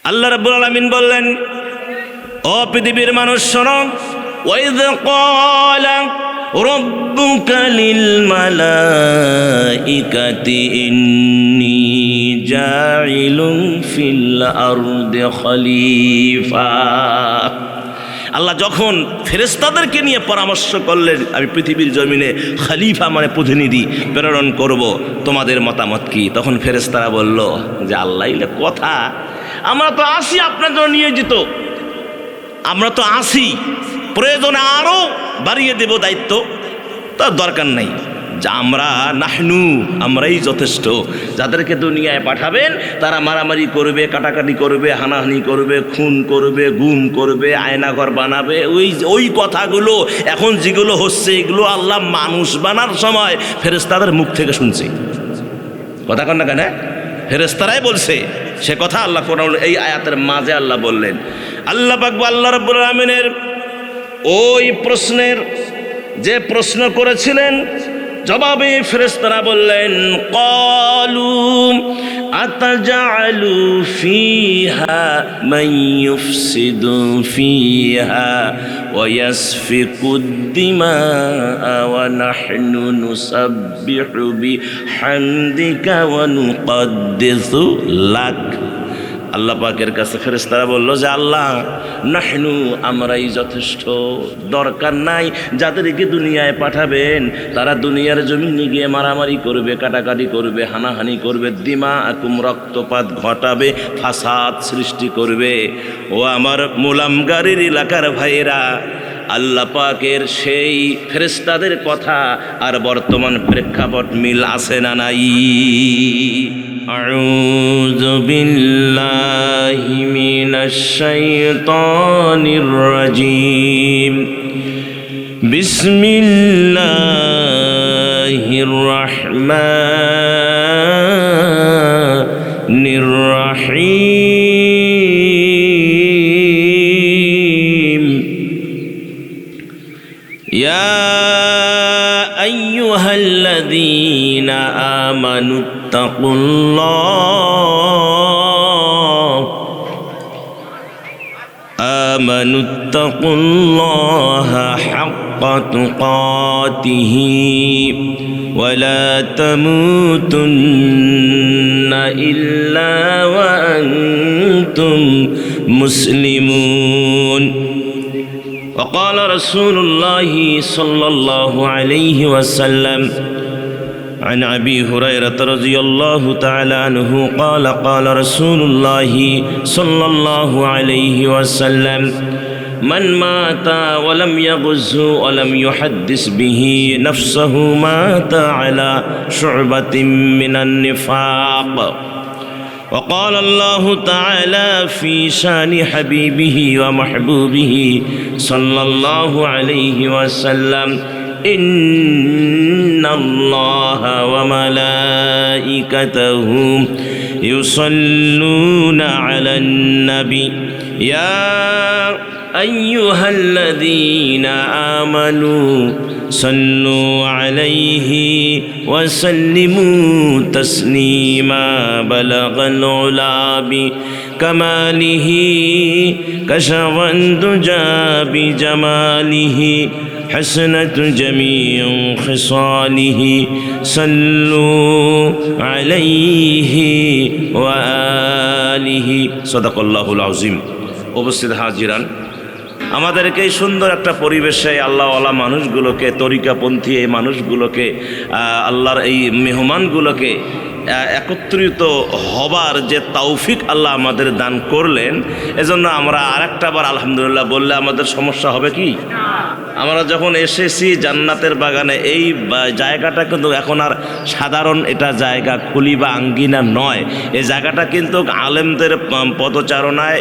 আল্লাহ রাব্বুল আলামিন বললেন, ও পৃথিবীর মানুষ শোনো, ওয়াইয ক্বালা রাব্বুকা লিল মালাইকাতি ইন্নী জাইলুন ফিল আরদি খলিফা। আল্লাহ যখন ফেরেশতাদেরকে নিয়ে পরামর্শ করলেন, আমি পৃথিবীর জমিনে খলিফা মানে প্রতিনিধি প্রেরণ করব, তোমাদের মতামত কি? তখন ফেরেশতারা বলল যে আল্লাহ এলে কথা, আমরা তো আসি আপনার জন্য নিয়োজিত, আমরা তো আসি, প্রয়োজনে আরও বাড়িয়ে দেব দায়িত্ব, তার দরকার নেই, যা আমরা নাহনু আমরাই যথেষ্ট। যাদেরকে দুনিয়ায় পাঠাবেন তারা মারামারি করবে, কাটাকাটি করবে, হানাহানি করবে, খুন করবে, গুম করবে, আয়নাঘর বানাবে, ওই কথাগুলো এখন যেগুলো হচ্ছে এগুলো আল্লাহ মানুষ বানার সময় ফেরেশতাদের মুখ থেকে শুনছি। কথা কন না কেন? ফেরেশতারাই বলছে সে কথা। আল্লাহ কোরআন এই আয়াতের মাঝে আল্লাহ বললেন, আল্লাহ পাক আল্লাহ রাব্বুল আলামিনের ওই প্রশ্নের যে প্রশ্ন করেছিলেন জবাবে ফেরেশতারা বললেন, ক্বালু আতাজআলু ফিহা মান ইউফসিদু ফিহা ওয়া ইয়াসফিকুদ দিমাআ ওয়া নাহনু নুসাব্বিহু বিহামদিকা ওয়া নুকদ্দিসু লাক। আল্লাহ পাকের কাছে ফেরেশতারা বলল যে আল্লাহ নাহনু আমরাই যথেষ্ট, দরকার নাই যাদেরকে দুনিয়ায় পাঠাবেন তারা দুনিয়ার জমিনে গিয়ে মারামারি করবে, কাটাকাটি করবে, হানাহানি করবে, দিমা আকুম রক্তপাত ঘটাবে, ফাসাদ সৃষ্টি করবে। ও আমার মোলামগাড়ির এলাকার ভাইয়েরা, আল্লাহ পাকের সেই ফেরেশতাদের কথা আর বর্তমান প্রেক্ষাপট মিল আছে না নাই? আউযু বিল্লাহি মিনাশ শাইতানির রাজিম। বিসমিল্লাহির রাহমানির রাহিম। ইয়া আইয়ুহাল্লাযীনা আমানু ইত্তাকুল্লাহা হাক্কা তুকাতিহি ওয়া লা তামুতুন্না ইল্লা ওয়া আনতুম মুসলিমুন। وقال رسول الله صلى الله عليه وسلم عن أبي هريرة رضي الله تعالى عنه قال قال رسول الله صلى الله عليه وسلم من مات ولم يغز ولم يحدث به نفسه مات على شعبة من النفاق. وقال الله تعالى في شان حبيبه ومحبوبه صلى الله عليه وسلم إن الله وملائكته يصلون على النبي يا أيها الذين آمنوا صلوا عليه وسلموا تسليما. بلغ العلا بكماله كشف الدجى بجماله حسنة جميع خصاله صلوا عليه وآله صدق الله العظيم. উপস্থিত হাজিরান, আমাদেরকে এই সুন্দর একটা পরিবেশে আল্লাহওয়ালা মানুষগুলোকে, তরিকাপন্থী এই মানুষগুলোকে, আল্লাহর এই মেহমানগুলোকে একত্রিত হবার যে তৌফিক আল্লাহ আমাদের দান করলেন, এজন্য আমরা আরেকটা বার আলহামদুলিল্লাহ বললে আমাদের সমস্যা হবে কি? আমরা যখন এসেছি জান্নাতের বাগানে, এই জায়গাটা কিন্তু এখন আর সাধারণ এটা জায়গা, খুলি বা আঙ্গিনা নয়। এই জায়গাটা কিন্তু আলেমদের পদচারণায়,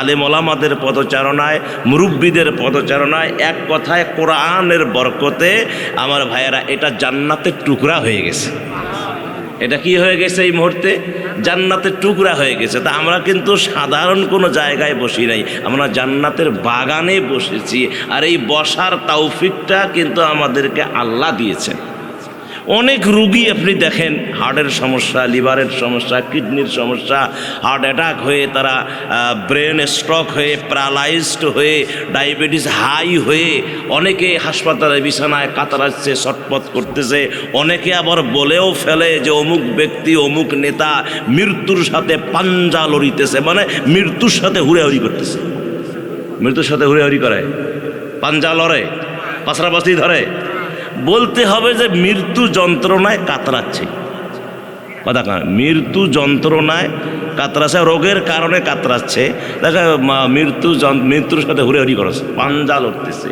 আলেম ওলামাদের পদচারণায়, মুরব্বীদের পদচারণায়, এক কথায় কোরআনের বরকতে আমার ভাইয়েরা এটা জান্নাতের টুকরা হয়ে গেছে। এটা কি হয়ে গেছে? এই মুহূর্তে জান্নাতের টুকরা হয়ে গেছে। তা আমরা কিন্তু সাধারণ কোনো জায়গায় বসি নাই, আমরা জান্নাতের বাগানে বসেছি। আর এই বসার তৌফিকটা কিন্তু আমাদেরকে আল্লাহ দিয়েছেন। অনেক রুগী আপনি দেখেন, হার্টের সমস্যা, লিভারের সমস্যা, কিডনির সমস্যা, হার্ট অ্যাটাক হয়ে তারা ব্রেন স্ট্রোক হয়ে, প্যারালাইজড হয়ে, ডায়াবেটিস হাই হয়ে অনেকে হাসপাতালে বিছানায় কাতরাচ্ছে, ছটফট করতেছে। অনেকে আবার বলেও ফেলে যে অমুক ব্যক্তি, অমুক নেতা মৃত্যুর সাথে পাঞ্জা লড়িতেছে, মানে মৃত্যুর সাথে হুড়াহুড়ি করতেছে। মৃত্যুর সাথে হুড়াহুড়ি করে, পাঞ্জা লড়ে, পাশাপাশি ধরে। বলতে হবে যে মৃত্যু যন্ত্রণায় কাতরাচ্ছে, কথা কারণ মৃত্যু যন্ত্রণায় কাতরাচ্ছে, রোগের কারণে কাতরাচ্ছে, দেখা মৃত্যুর সাথে হুড়াহুড়ি করেছে, পাঞ্জা লড়তেছে।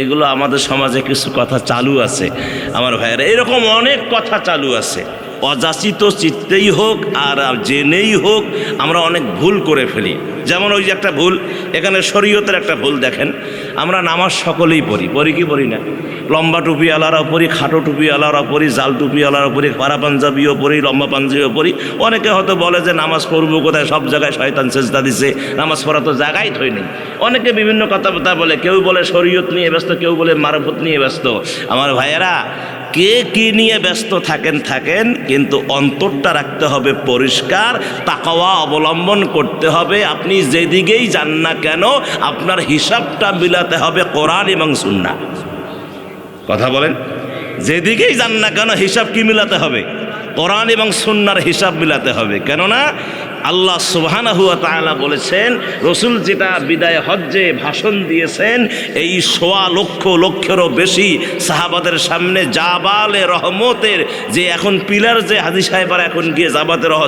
এগুলো আমাদের সমাজে কিছু কথা চালু আছে আমার ভাইয়েরা, এরকম অনেক কথা চালু আছে। অযাচিত চিত্তেই হোক আর জেনেই হোক আমরা অনেক ভুল করে ফেলি। যেমন ওই যে একটা ভুল, এখানে শরীয়তের একটা ভুল দেখেন, আমরা নামাজ সকলেই পড়ি কি পড়ি না? লম্বা টুপি আলারাও পড়ি, খাটো টুপি আলারাও পড়ি, জাল টুপি আলারাও পড়ি, পাড়া পাঞ্জাবিও পড়ি, লম্বা পাঞ্জাবিও পড়ি। অনেকে হয়তো বলে যে নামাজ পড়বো কোথায়, সব জায়গায় শয়তান সেজদা দিছে, নামাজ পড়া তো জায়গায় থই নেই। অনেকে বিভিন্ন কথাবার্তা বলে, কেউ বলে শরীয়ত নিয়ে ব্যস্ত, কেউ বলে মারফত নিয়ে ব্যস্ত। আমার ভাইয়েরা, কে কি নিয়ে ব্যস্ত থাকেন, কিন্তু অন্তরটা রাখতে হবে পরিষ্কার, তাকওয়া অবলম্বন করতে হবে। আপনি যেদিকেই যান না কেন আপনার হিসাবটা মিলাতে হবে কোরআন এবং সুন্নাহ। কথা বলেন, যেদিকেই যান না কেন হিসাব কি মিলাতে হবে? কোরআন এবং সুন্নাহর হিসাব মিলাতে হবে। কেননা আল্লাহ সুবহানাহু ওয়া তাআলা বলেছেন, রসুল যেটা বিদায় হজ্জে ভাষণ দিয়েছেন, এই ১০০ লক্ষেরও বেশি সাহাবাদের সামনে জাবালে রহমতের যে এখন পিলার, যে হাজী সাহেবরা এখন গিয়ে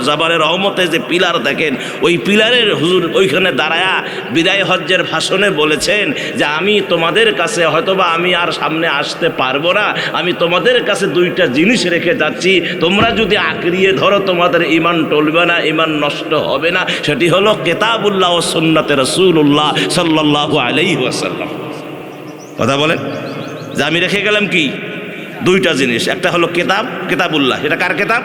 জাবালে রহমতের যে পিলার দেখেন, ওই পিলারের হুজুর ওইখানে দাঁড়ায়া বিদায় হজ্জের ভাষণে বলেছেন যে আমি তোমাদের কাছে, হয়তোবা আমি আর সামনে আসতে পারবো না, আমি তোমাদের কাছে দুইটা জিনিস রেখে যাচ্ছি, তোমরা যদি আঁকড়িয়ে ধরো তোমাদের ঈমান টলবে না, ঈমান নষ্ট হবে না। সেটি হলো কিতাবুল্লাহ ও সুন্নাতে রাসূলুল্লাহ সাল্লাল্লাহু আলাইহি ওয়াসাল্লাম। কথা বলেন, যে আমি রেখে গেলাম কি দুইটা জিনিস, একটা হলো কিতাবুল্লাহ, এটা কার কিতাব,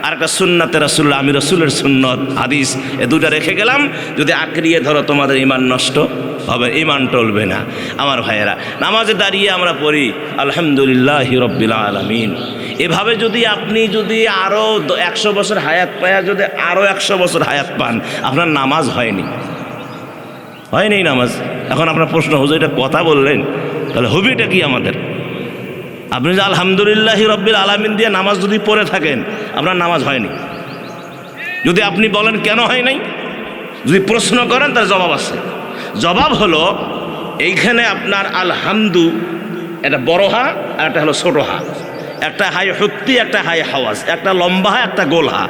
আর একটা সুন্নাতে রাসূলুল্লাহ, আমি রাসূলের সুন্নত হাদিস, এই দুইটা রেখে গেলাম। যদি আঁকড়িয়ে ধরো তোমাদের ঈমান নষ্ট হবে, ঈমান টলবে না। আমার ভাইয়েরা, নামাজে দাঁড়িয়ে আমরা পড়ি আলহামদুলিল্লাহি রাব্বিল আলামিন। এভাবে যদি আপনি আরও 100 বছর হায়াত পায়া যদি আরও 100 বছর হায়াত পান, আপনার নামাজ হয়নি নামাজ। এখন আপনার প্রশ্ন, হুজুর এটা কথা বললেন, তাহলে হবিটা কি আমাদের? আপনি যে আলহামদুলিল্লাহি রাব্বিল আলামিন দিয়ে নামাজ যদি পড়ে থাকেন, আপনার নামাজ হয়নি। যদি আপনি বলেন কেন হয় নাই, যদি প্রশ্ন করেন তার জবাব আছে। জবাব হলো, এইখানে আপনার আলহামদু একটা বড় হা আর একটা হলো ছোট হা, একটা হাই হত্যি, একটা হাই হাওয়াজ, একটা লম্বা হা, একটা গোল হা।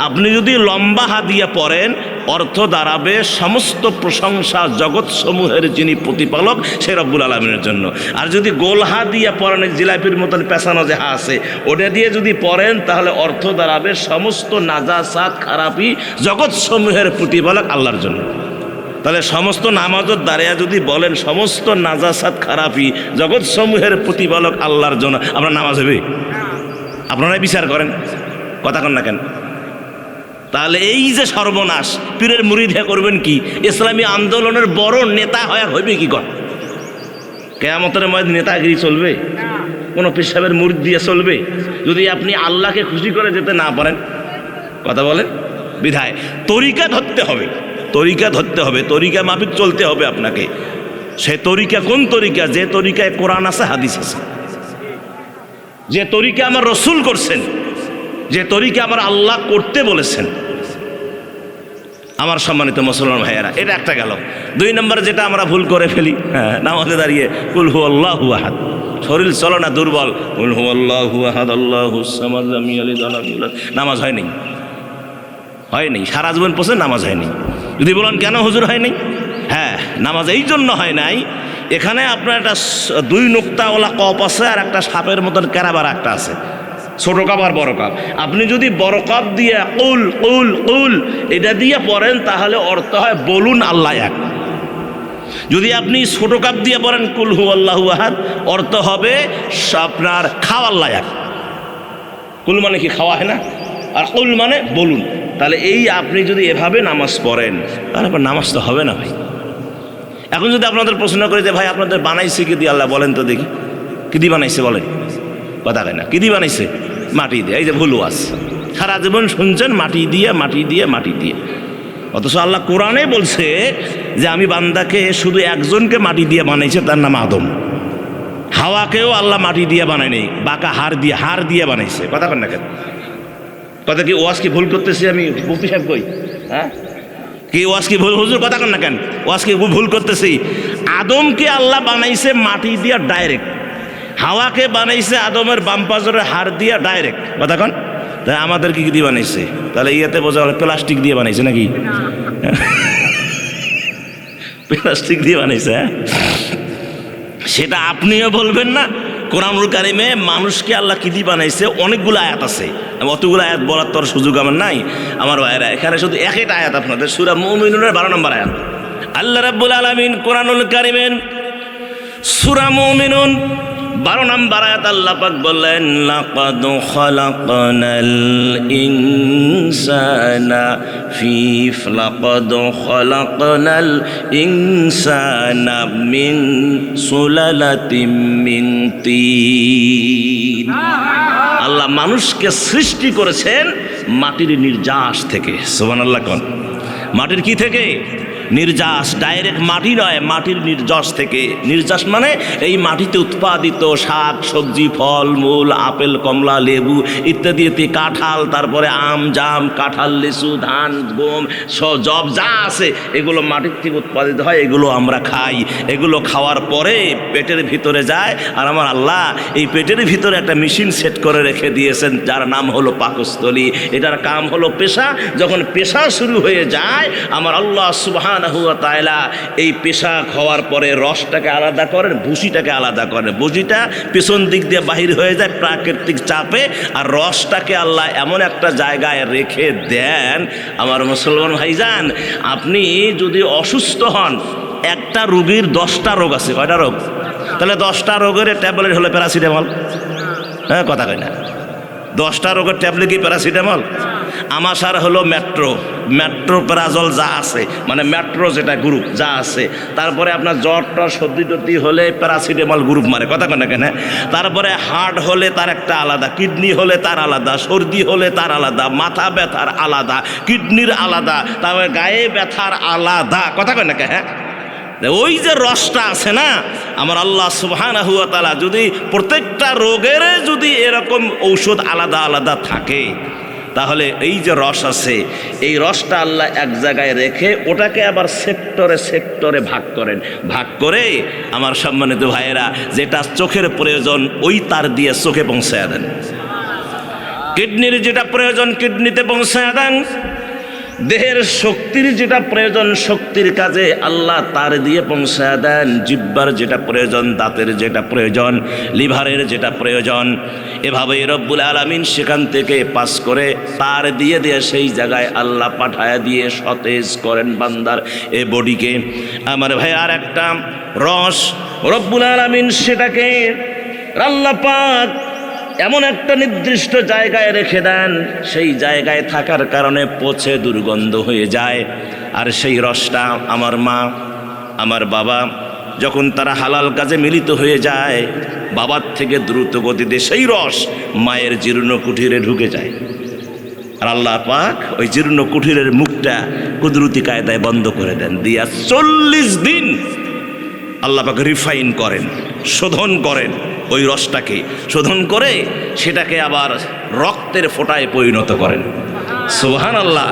আপনি যদি লম্বা হা দিয়ে পড়েন, অর্থ দাঁড়াবে সমস্ত প্রশংসা জগৎ সমূহের যিনি প্রতিপালক সে রব্বুল আলামিনের জন্য। আর যদি গোল হা দিয়ে পড়েন, জিলাপির মতন পেছানো যে হা আছে, ওটা দিয়ে যদি পড়েন, তাহলে অর্থ দাঁড়াবে সমস্ত নাজাসাত খারাপি জগৎ সমূহের প্রতিপালক আল্লাহর জন্য। তাহলে সমস্ত নামাজত দাঁড়িয়ে যদি বলেন সমস্ত নাজাসাত খারাপি জগৎ সমূহের প্রতিপালক আল্লাহর জন্য, আপনার নামাজ হবে? আপনারাই বিচার করেন, কথা কন না কেন? তাহলে এই যে সর্বনাশ, পীরের মুরিদ হয়ে করবেন কি? ইসলামী আন্দোলনের বড় নেতা হইবে কি কর? কিয়ামতের মধ্যে নেতাগিরি চলবে? কোনো পেশাবের মুরিদ দিয়ে চলবে? যদি আপনি আল্লাহকে খুশি করে যেতে না পারেন, কথা বলেন, বিধায় তরিকা ধরতে হবে, তরিকা মাফিক চলতে হবে আপনাকে। সে তরিকা কোন তরিকা? যে তরিকায় কোরআন আছে, হাদিস আছে, যে তরিকা আমার রসুল করছেন, যে তরিকা আমার আল্লাহ করতে বলেছেন। আমার সম্মানিত মুসলমান ভাইয়েরা, এটা একটা গেল। 2 নম্বর যেটা আমরা ভুল করে ফেলি, নামাজে দাঁড়িয়ে কুল হুয়াল্লাহু আহাদ, শরীর চলো না দুর্বল, কুল হুয়াল্লাহু আহাদ আল্লাহুস সামাদ লাম ইয়ালিদ ওয়া লাম ইউলাদ, নামাজ হয়নি, সারা জীবন পড়ছে, নামাজ হয়নি। যদি বলেন কেন হুজুর হয়নি, হ্যাঁ, নামাজ এই জন্য হয় নাই, এখানে আপনার একটা 2 নোক্তাওয়ালা কপ আছে, আর একটা সাপের মতন ক্যারাবার একটা আছে, ছোট কাপ আর বড় কাপ। আপনি যদি বড় কাপ দিয়ে কুল কুল কুল এটা দিয়ে পড়েন, তাহলে অর্থ হয় বলুন আল্লাহ এক। যদি আপনি ছোট কাপ দিয়ে পড়েন কুল হুয়াল্লাহু আহাদ, অর্থ হবে আপনার খাওয়া আল্লাহ এক। কুল মানে কি খাওয়া হয় না, আর কুল মানে বলুন। তাহলে এই আপনি যদি এভাবে নামাজ পড়েন, তাহলে আপনার নামাজ তো হবে না ভাই। এখন যদি আপনাদের প্রশ্ন করে যে ভাই আপনাদের বানাইছে কি দিয়ে আল্লাহ, বলেন তো দেখি কি দিয়ে বানাইছে, বলেন। কথা কয় না, কি দিয়ে বানাইছে? মাটি দিয়ে। এই যে ভুল ওয়াজ, সারা জীবন শুনছেন মাটি দিয়ে মাটি দিয়ে মাটি দিয়ে, অথচ আল্লাহ কোরআনে বলছে যে আমি বান্দাকে শুধু একজনকে মাটি দিয়ে বানাইছে, তার নাম আদম। হাওয়াকেও আল্লাহ মাটি দিয়ে বানায়নি, বাঁকা হাড় দিয়ে বানাইছে। কথা কন না কেন? কথা কি ওয়াজ কি ভুল করতেছি আমি? মুফতি সাহেব কই? হ্যাঁ, কি ওয়াজ কি ভুল? হুজুর কথা কন না কেন? ওয়াজ কি ভুল করতেছি? আদমকে আল্লাহ বানাইছে মাটি দিয়া ডাইরেক্ট, হাওয়াকে বানাইছে আদমের বাম পাজরের হাড় দিয়া ডাইরেক্ট। কথা কন? তাই আমাদের কি দিয়ে বানাইছে? তাহলে ইয়েতে বোঝা হলো প্লাস্টিক দিয়ে বানাইছে নাকি? প্লাস্টিক দিয়ে বানাইছে। সেটা আপনিও বলবেন না। কোরআনুল কারিমে মানুষকে আল্লাহ কি দিয়ে বানাইছে অনেকগুলো আয়াত আছে, অতগুলো আয়াত বলার তোর সুযোগ আমার নাই আমার ভাইরা। এখানে শুধু একটা আয়াত আপনাদের, সূরা মুমিনুনের 12 নম্বর আয়াত। আল্লাহ রাব্বুল আলামিন কোরআনুল কারিমের সূরা মুমিনুন 12 নম্বর আয়াত আল্লাহ পাক বললেন, লাকাদ খালাকনাল ইনসানা লাকাদ খালাকনাল ইনসানা মিন সুলালাতিন মিন তিন। আল্লাহ মানুষকে সৃষ্টি করেছেন মাটির নির্যাস থেকে। সুবহানাল্লাহ কোন? মাটির কি থেকে? নির্যাস। ডাইরেক্ট মাটি নয়, মাটির নির্যাস থেকে। নির্যাস মানে এই মাটিতে উৎপাদিত শাক সবজি, ফল মূল, আপেল কমলা লেবু ইত্যাদি, কাঁঠাল, তারপরে আম জাম, কাঁঠাল লিচু, ধান গম জব যা আছে এগুলো মাটির থেকে উৎপাদিত হয়, এগুলো আমরা খাই। এগুলো খাওয়ার পরে পেটের ভিতরে যায়, আর আমার আল্লাহ এই পেটের ভিতরে একটা মেশিন সেট করে রেখে দিয়েছেন যার নাম হলো পাকস্থলী। এটার কাম হলো পেশা। যখন পেশা শুরু হয়ে যায়, আমার আল্লাহ সুবহানাহু ওয়া তাআলা এই পেশা খাওয়ার পরে রসটাকে আলাদা করেন, ভুসিটাকে আলাদা করেন। ভুসিটা পেছন দিক দিয়ে বাহির হয়ে যায় প্রাকৃতিক চাপে, আর রসটাকে আল্লাহ এমন একটা জায়গায় রেখে দেন। আমার মুসলমান ভাইজান, আপনি যদি অসুস্থ হন, একটা রোগীর 10টা রোগ আছে। কয়টা রোগ? তাহলে 10টা রোগের ট্যাবলেট হলো প্যারাসিটামল। হ্যাঁ, কথা কয় না? 10টা রোগের ট্যাবলেট কি প্যারাসিটামল? আমাশার হলো মেট্রোপ্রাজল যা আছে, মানে মেট্রো যেটা গ্রুপ যা আছে। তারপরে আপনার জ্বর টর সর্দি টর্দি হলে প্যারাসিটামল গ্রুপ মারে। কথা কয় না কেন? তারপরে হার্ট হলে তার একটা আলাদা, কিডনি হলে তার আলাদা, সর্দি হলে তার আলাদা, মাথা ব্যথার আলাদা, কিডনির আলাদা, তারপরে গায়ে ব্যথার আলাদা। কথা কয় না কেন? হ্যাঁ, ওই যে রসটা আছে না, আমার আল্লাহ সুবহানাহু ওয়া তাআলা যদি প্রত্যেকটা রোগের যদি এরকম ঔষধ আলাদা আলাদা থাকে, তাহলে এই যে রস আছে, এই রসটা আল্লাহ এক জায়গায় রেখে ওটাকে আবার সেক্টরে সেক্টরে ভাগ করেন। ভাগ করে আমার সম্মানিত ভাইয়েরা, যেটা চোখের প্রয়োজন ওই তার দিয়ে চোখে পৌঁছায় দেন। কিডনির যেটা প্রয়োজন কিডনিতে পৌঁছায় দেন। দেহের শক্তির যেটা প্রয়োজন শক্তির কাজে আল্লাহ তার দিয়ে পৌঁছায় দেন। জিহ্বার যেটা প্রয়োজন, দাঁতের যেটা প্রয়োজন, লিভারের যেটা প্রয়োজন, এভাবে রব্বুল আলামিন সেখান থেকে পাস করে তার দিয়ে সেই জায়গায় আল্লাহ পাঠায় দিয়ে সতেজ করেন বান্দার এ বডিকে। আমার ভাই, আর একটা রস রব্বুল আলামিন সেটাকে আল্লাহ পাক এমন একটা নির্দিষ্ট জায়গায় রেখে দেন, সেই জায়গায় থাকার কারণে পচে দুর্গন্ধ হয়ে যায়। আর সেই রসটা আমার মা আমার বাবা যখন তারা হালাল কাজে মিলিত হয়ে যায়, বাবার থেকে দ্রুত গতিতে সেই রস মায়ের জীর্ণ কুঠিরে ঢুকে যায়। আর আল্লাহ পাক ওই জীর্ণ কুঠিরের মুখটা কুদরতি কায়দায় বন্ধ করে দেন। দিয়া 40 দিন আল্লাহ পাক রিফাইন করেন, শোধন করেন। ওই রসটাকে শোধন করে সেটাকে আবার রক্তের ফোঁটায় পরিণত করেন। সুবহানাল্লাহ।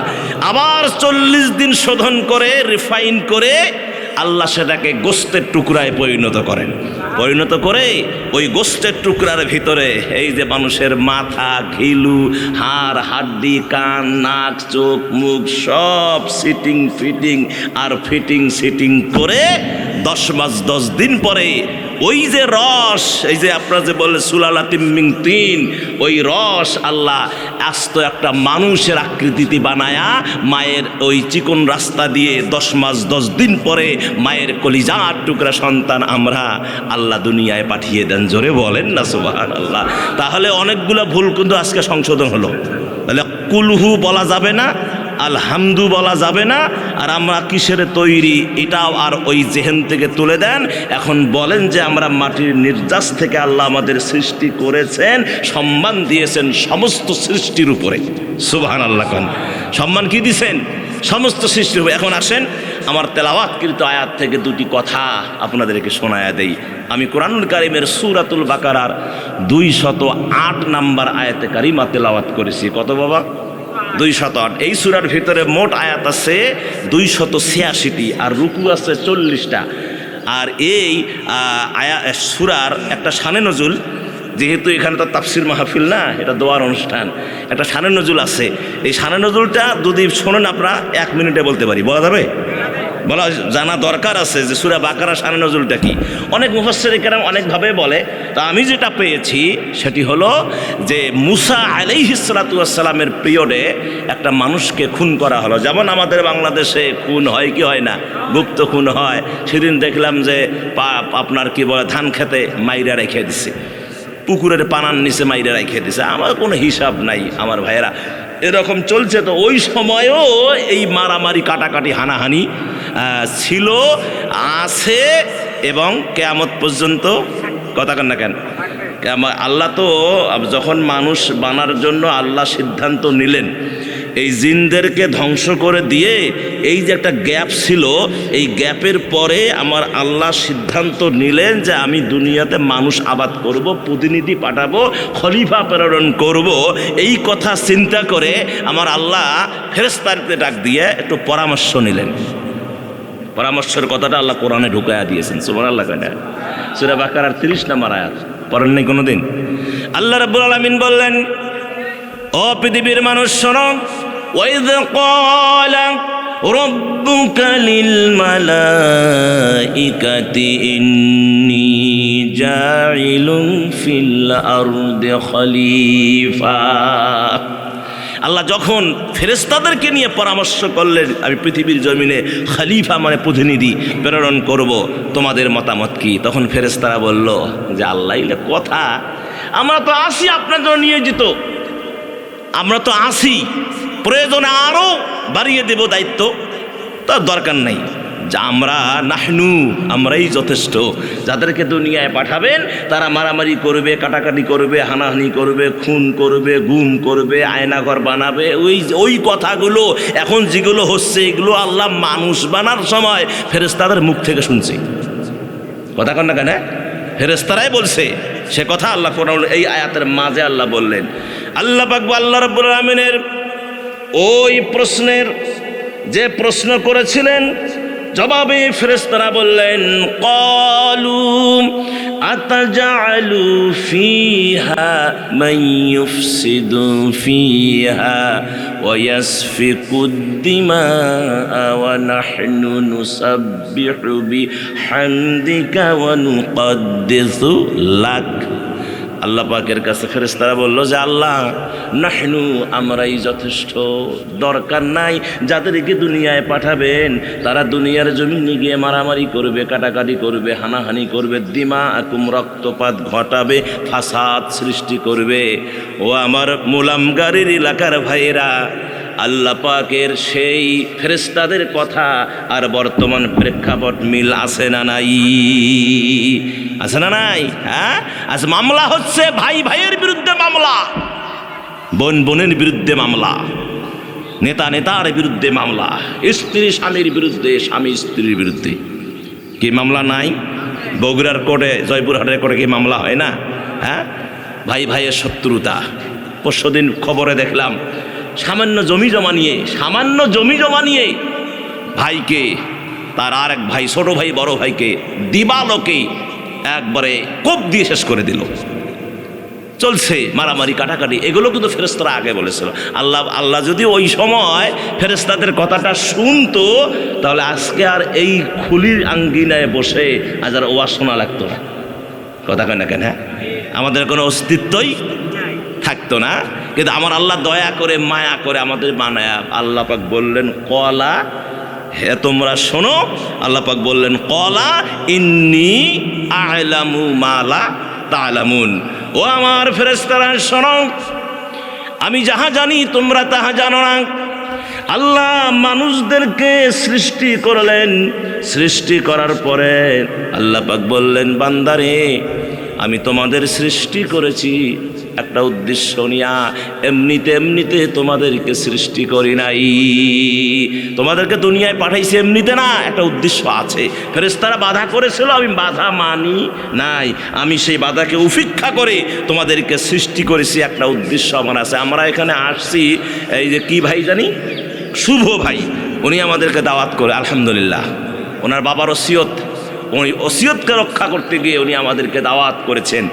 আবার 40 দিন শোধন করে রিফাইন করে আল্লাহ সেটাকে গোস্তের টুকরায় পরিণত করেন। পরিণত করে ওই গোস্তের টুকরার ভিতরে এই যে মানুষের মাথা, ঘিলু, হাড়, হাড্ডি, কান, নাক, চোখ, মুখ সব সিটিং ফিটিং আর ফিটিং সিটিং করে 10 মাস 10 দিন পরে ওই যে রস, এই যে আপনারা যে বলে সুলালাতিম মিন তিন, ওই রস আল্লাহ আস্ত একটা মানুষের আকৃতিতে বানায়া মায়ের ওই চিকন রাস্তা দিয়ে 10 মাস 10 দিন পরে মায়ের কলিজার টুকরা সন্তান আমরা আল্লাহ দুনিয়ায় পাঠিয়ে দেন। জোরে বলেন না সুবহানাল্লাহ। তাহলে অনেকগুলো ভুল কিন্তু আজকে সংশোধন হলো। তাহলে কুলহু বলা যাবে না, আলহামদু বলা যাবে না। আর আমরা কিসের তৈরি এটাও আর ওই জেহেন থেকে তুলে দেন। এখন বলেন যে আমরা মাটির নির্যাস থেকে আল্লাহ আমাদের সৃষ্টি করেছেন, সম্মান দিয়েছেন সমস্ত সৃষ্টির উপরে। সুবহানাল্লাহ। সম্মান কি দিয়েছেন? সমস্ত সৃষ্টির উপরে। এখন আসেন আমার তেলাওয়াতকৃত আয়াত থেকে দুটি কথা আপনাদেরকে শোনায়া দেই। আমি কোরআনুল কারীমের সূরাতুল বাকারার 208 নম্বর আয়াতে কারিমা তেলাওয়াত করেছি। কত বাবা? 208। এই সূরার ভিতরে মোট আয়াত আছে 286টি, আর রুকু আছে 40টা। আর এই সূরার একটা শানে নজুল, যেহেতু এখানে তো তাফসির মাহফিল না, এটা দোয়ার অনুষ্ঠান, একটা শানে নজুল আছে। এই শানে নজুলটা যদি শোনেন আপনারা 1 মিনিটে বলতে পারি, বলা যাবে? বলা জানা দরকার আছে যে সূরা বাকারা শানে নজুলটা কি। অনেক মুফাসসির কেরাম অনেকভাবে বলে, তা আমি যেটা পেয়েছি সেটি হলো যে মুসা আলাইহিস সালাতু ওয়াস সালামের পিরিয়ডে একটা মানুষকে খুন করা হলো। যেমন আমাদের বাংলাদেশে খুন হয় কি হয় না, গুপ্ত খুন হয়। সেদিন দেখলাম যে আপনার কি বলে ধান খেতে মাইরা রেখে দিছে, পুকুরের পানার নিচে মাইরা রেখে দিছে। আমার কোনো হিসাব নাই আমার ভাইয়েরা, এরকম চলছে। তো ওই সময়ও এই মারামারি কাটাকাটি হানাহানি ছিল, আছে, এবং কিয়ামত পর্যন্ত। কথা কেন না কেন? আল্লাহ তো যখন মানুষ বানার জন্য আল্লাহ সিদ্ধান্ত নিলেন, এই জিনদেরকে ধ্বংস করে দিয়ে এই যে একটা গ্যাপ ছিল, এই গ্যাপের পরে আমার আল্লাহ সিদ্ধান্ত নিলেন যে আমি দুনিয়াতে মানুষ আবাদ করব, প্রতিনিধি পাঠাবো, খলিফা প্রেরণ করব। এই কথা চিন্তা করে আমার আল্লাহ ফেরেশতাকে ডাক দিয়ে একটু পরামর্শ নিলেন। পরামর্শের কথাটা আল্লাহ কোরআনে ঢুকায়া দিয়েছেন। সুবহানাল্লাহ। সূরা বাকারার 30 নম্বর আয়াত পড়েন নাই কোনোদিন? আল্লাহ রাব্বুল আলামিন বললেন, ও পৃথিবীর মানুষ শোনো, ওয়াইয ক্বালা রাব্বুকা লিল মালাইকাতি ইন্নী জাইলুন ফিল আরদি খলিফা। আল্লাহ যখন ফেরেশতাদেরকে নিয়ে পরামর্শ করলেন আমি পৃথিবীর জমিনে খলিফা মানে প্রতিনিধি প্রেরণ করব, তোমাদের মতামত কি? তখন ফেরেশতারা বলল যে আল্লাহ এলে কথা, আমরা তো আসি আপনার জন্য নিয়োজিত, আমরা তো আসি, প্রয়োজনে আরও বাড়িয়ে দেব দায়িত্ব, তার দরকার নেই। যা আমরা নাহনু, আমরাই যথেষ্ট। যাদেরকে দুনিয়ায় পাঠাবেন তারা মারামারি করবে, কাটাকাটি করবে, হানাহানি করবে, খুন করবে, গুম করবে, আয়নাঘর বানাবে। ওই কথাগুলো এখন যেগুলো হচ্ছে এগুলো আল্লাহ মানুষ বানার সময় ফেরেশতাদের মুখ থেকে শুনছি। কথা কন না কেন? ফেরেশতারাই বলছে সে কথা। আল্লাহ কোরআন এই আয়াতের মাঝে আল্লাহ বললেন, আল্লাহ পাক আল্লাহ রাব্বুল আলামিনের ওই প্রশ্নের যে প্রশ্ন করেছিলেন জবাবে ফেরেশতারা বললেন, ক্বালু আতাজআলু ফিহা মান ইউফসিদু ফিহা ওয়া ইয়াসফিকুদ দিমাআ ওয়া নাহনু নুসাব্বিহু বিহামদিকা ওয়া নুকদ্দিসু লাক। আল্লাহ পাকের কাছে ফেরেশতারা বলল যে আল্লাহ, নাহনু আমরাই যথেষ্ট, দরকার নাই যাদেরকে দুনিয়ায় পাঠাবেন তারা দুনিয়ার জমিনে গিয়ে মারামারি করবে, কাটাকাটি করবে, হানাহানি করবে, দিমাআকুম রক্তপাত ঘটাবে, ফাসাদ সৃষ্টি করবে। ও আমার মোলামগাড়ির এলাকার ভাইয়েরা, আল্লাহ পাকের সেই ফেরেশতাদের কথা আর বর্তমান প্রেক্ষাপট মিল আছে না নাই? আছে না নাই? হ্যাঁ, আজ মামলা হচ্ছে ভাই ভাইয়ের বিরুদ্ধে মামলা, বোন বোনের বিরুদ্ধে মামলা, নেতা নেতার বিরুদ্ধে মামলা, স্ত্রী স্বামীর বিরুদ্ধে, স্বামী স্ত্রীর বিরুদ্ধে। কি মামলা নাই? বগুড়ার কোর্টে, জয়পুরহাটের কোর্টে কি মামলা হয় না? হ্যাঁ, ভাই ভাইয়ের শত্রুতা। পরশুদিন খবরে দেখলাম সামান্য জমি জমা নিয়ে ভাইকে, তার আর এক ভাই, ছোট ভাই বড় ভাইকে দিবালোকে একবারে কোপ দিয়ে শেষ করে দিল। চলছে মারামারি কাটাকাটি। এগুলো কিন্তু ফেরেশতারা আগে বলেছিল। আল্লাহ যদি ওই সময় ফেরেশতাদের কথাটা শুনতো তাহলে আজকে আর এই খুলির আঙ্গিনায় বসে আজ আর ওয়াজ শোনা লাগতো না। কথা কেন কেন? হ্যাঁ, আমাদের কোনো অস্তিত্বই থাকতো না। কিন্তু আমার আল্লাহ দয়া করে মায়া করে আমাদের বানায়া আল্লাহ পাক বললেন কলা, হে তোমরা শোনো, আল্লাহ পাক বললেন কলা ইন্নী আ'লামু মা লা তা'লামুন। ও আমার ফেরেশতারা শোনো, আমি যাহা জানি তোমরা তাহা জানো না। আল্লাহ মানুষদেরকে সৃষ্টি করলেন, সৃষ্টি করার পরে আল্লাহ পাক বললেন, বান্দারে আমি তোমাদের সৃষ্টি করেছি একটা উদ্দেশ্য নিয়া, এমনিতে তোমাদেরকে সৃষ্টি করি নাই। তোমাদেরকে দুনিয়ায় পাঠাইছি এমনিতে না, একটা উদ্দেশ্য আছে। ফেরেশতারা বাধা করেছিল, আমি বাধা মানি নাই, আমি সেই বাধাকে উপেক্ষা করে তোমাদেরকে সৃষ্টি করেছি, একটা উদ্দেশ্য আমার আছে। আমরা এখানে আসছি, এই যে কি ভাই জানি, শুভ ভাই, উনি আমাদেরকে দাওয়াত করে, আলহামদুলিল্লাহ। ওনার বাবার ওসিয়ত, উনি ওসিয়তকে রক্ষা করতে গিয়ে উনি আমাদেরকে দাওয়াত করেছেন।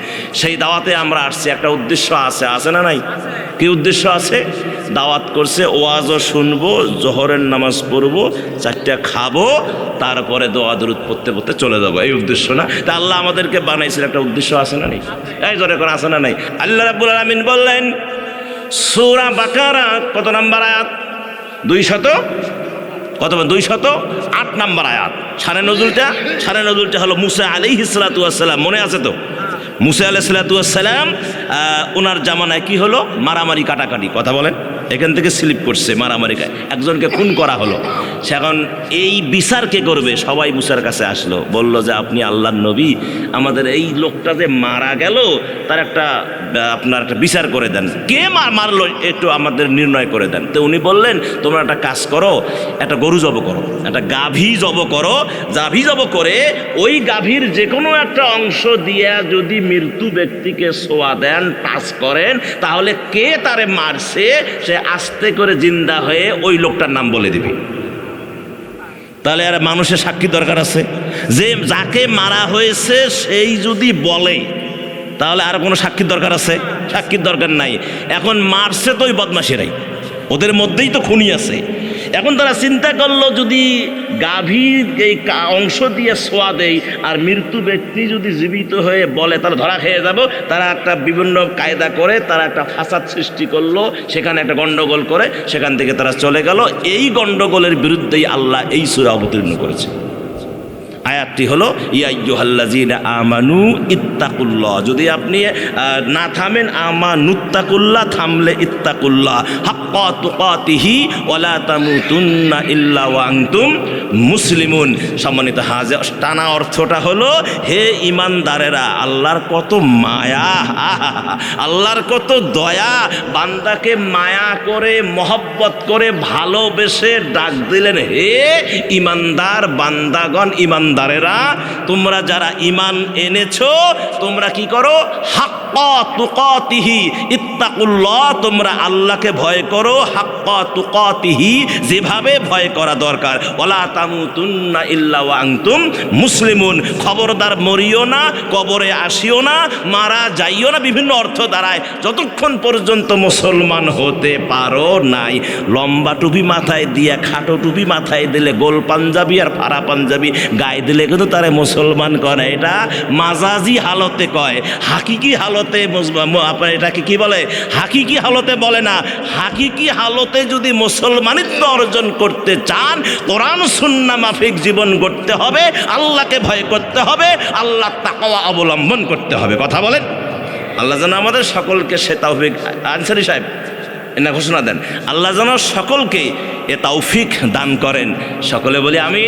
সেই দাওয়াতে আমরা আসছি, একটা উদ্দেশ্য আছে, আছে না নাই? কি উদ্দেশ্য আছে? দাওয়াত করছে, ওয়াজও শুনবো, জোহরের নামাজ পড়বো, 4টা খাবো, তারপরে দোয়া দরুদ পড়তে পড়তে চলে যাবো, এই উদ্দেশ্য না? তা আল্লাহ আমাদেরকে বানাইছেন, একটা উদ্দেশ্য আছে না নাই? এই জোরে করে আছে না নাই? আল্লাহ রাব্বুল আলামিন বললেন সূরা বাকারা কত নম্বর আয়াত? 208 নম্বর আয়াত। শানে নজুলটা হলো মুসা আলাইহিস সালাতু ওয়াস সালাম, মনে আছে তো? মুসা আলাইহিস সালাতু ওয়াস সালাম ওনার জামানায় কি হলো? মারামারি কাটাকাটি, কথা বলেন, এখান থেকে স্লিপ করছে, মারামারি, একজনকে খুন করা হলো। সে এখন এই বিচার কে করবে? সবাই মুসার কাছে আসলো, বলল যে আপনি আল্লাহর নবী, আমাদের এই লোকটা যে মারা গেল তার একটা আপনার একটা বিচার করে দেন, কে মারলো একটু আমাদের নির্ণয় করে দেন। তো উনি বললেন, তোমরা একটা কাজ করো, একটা গরু জব করো, একটা গাভী জব করো, গাভী জব করে ওই গাভীর যে কোনো একটা অংশ দিয়া যদি মৃত্যু ব্যক্তিকে ছোঁয়া দেন, টাচ করেন, তাহলে কে তারে মারছে সে আস্তে করে জিন্দা হয়ে ওই লোকটার নাম বলে দিবে। তাহলে আর মানুষের সাক্ষী দরকার আছে? যে যাকে মারা হয়েছে সেই যদি বলে, তাহলে আর কোনো সাক্ষীর দরকার আছে? সাক্ষীর দরকার নাই। এখন মারছে তো ওই বদমাশেরাই, ওদের মধ্যেই তো খুনি আছে। এখন তারা চিন্তা করলো, যদি গাভীর এই অংশ দিয়ে ছোঁয়া দেয় আর মৃত্যু ব্যক্তি যদি জীবিত হয়ে বলে, তারা ধরা খেয়ে যাব। তারা একটা বিভিন্ন কায়দা করে তারা একটা ফাসাদ সৃষ্টি করলো, সেখানে একটা গন্ডগোল করে সেখান থেকে তারা চলে গেল। এই গন্ডগোলের বিরুদ্ধেই আল্লাহ এই সূরা অবতীর্ণ করেছে। আয়াতটি হলো ইয়া আইয়ুহাল্লাযীনা আমানু ইত্তাকুল্লাহ, যদি আপনি না থামেন আমানুত্তাকুল্লাহ, থামলে ইত্তাকুল্লাহ হাক্কা তুকাতিহি ওয়ালা তামুতুন্না ইল্লা ওয়া আনতুম মুসলিমুন। সম্মানিত হাজির, টানা অর্থটা হলো, হে ঈমানদারেরা, আল্লাহর কত মায়া, আল্লাহর কত দয়া, বান্দাকে মায়া করে মহব্বত করে ভালোবেসে ডাক দিলেন, হে ঈমানদার বান্দাগণ, ঈমানদারেরা, তোমরা যারা ঈমান এনেছো, তোমরা কি করো? হাক্কা তুকাতিহি ইত্তাকুল্লাহ, তোমরা আল্লাহকে ভয় করো, হাক্কা তুকাতিহি, যেভাবে ভয় করা দরকার। ওয়ালা তামুতুন্না ইল্লা ওয়া আনতুম মুসলিমুন, খবরদার মরিও না, কবরে আসিও না, মারা যাইও না, বিভিন্ন অর্থ দাঁড়ায়, যতক্ষণ পর্যন্ত মুসলমান হতে পারো নাই। লম্বা টুপি মাথায় দিয়ে, খাটো টুপি মাথায় দিলে, গোল পাঞ্জাবি আর ফাড়া পাঞ্জাবি গায়ে দিলে কিন্তু তারে মুসলমান করে, এটা মাজাজি হালতে কয়। হাকিকি হালতে এটাকে কি বলে? হাকিকি হালতে বলে না। হাকিকি হালতে যদি মুসলমানিত্ব অর্জন করতে চান, কোরআন সুন্নাহ মাফিক জীবন গড়তে হবে, আল্লাহকে ভয় করতে হবে, আল্লাহ তাকওয়া অবলম্বন করতে হবে। কথা বলেন। আল্লাহ যেন আমাদের সকলকে সে তৌফিক, আনসারী সাহেব এনা ঘোষণা দেন, আল্লাহ যেন সকলকে এ তৌফিক দান করেন। সকলে বলি আমিন।